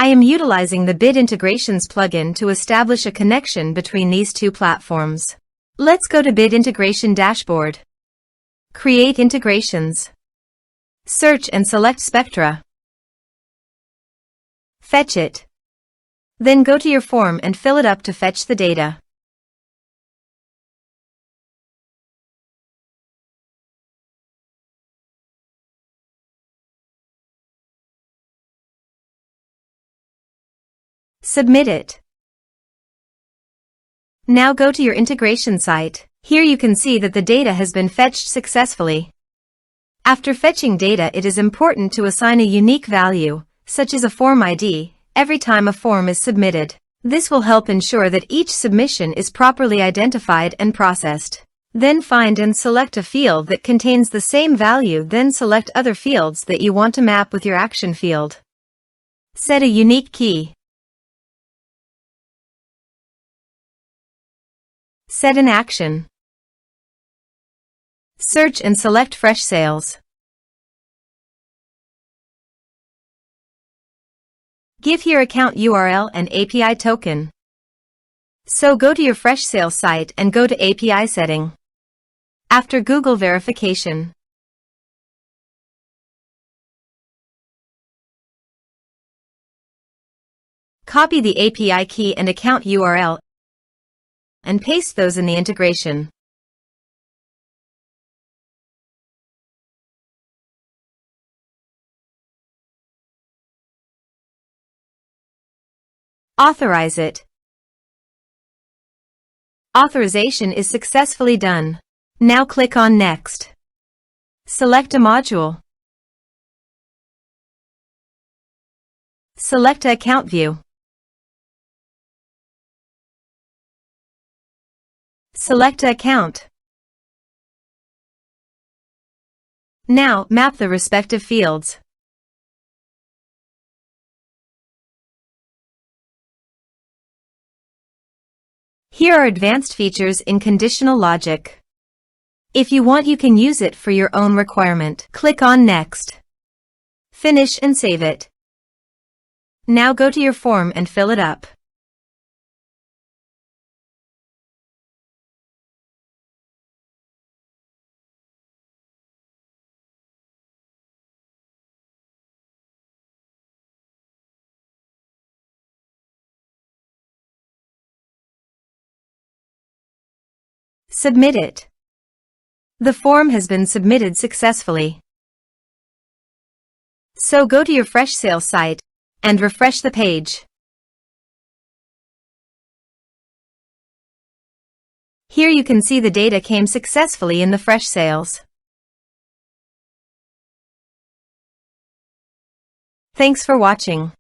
I am utilizing the Bit Integrations plugin to establish a connection between these two platforms. Let's go to Bit Integration Dashboard. Create integrations. Search and select Spectra. Fetch it. Then go to your form and fill it up to fetch the data. Submit it. Now go to your integration site. Here you can see that the data has been fetched successfully. After fetching data, it is important to assign a unique value, such as a form ID, every time a form is submitted. This will help ensure that each submission is properly identified and processed. Then find and select a field that contains the same value, then select other fields that you want to map with your action field. Set a unique key. Set an action. Search and select Freshsales. Give here account URL and API token. So go to your Freshsales site and go to API setting. After Google verification, copy the API key and account URL and paste those in the integration. Authorize it. Authorization is successfully done. Now click on Next. Select a module. Select a account view. Select a account. Now map the respective fields. Here are advanced features in conditional logic. If you want, you can use it for your own requirement. Click on Next. Finish and save it. Now go to your form and fill it up. Submit it. The form has been submitted successfully. So go to your Freshsales site and refresh the page. Here you can see the data came successfully in the Freshsales. Thanks for watching.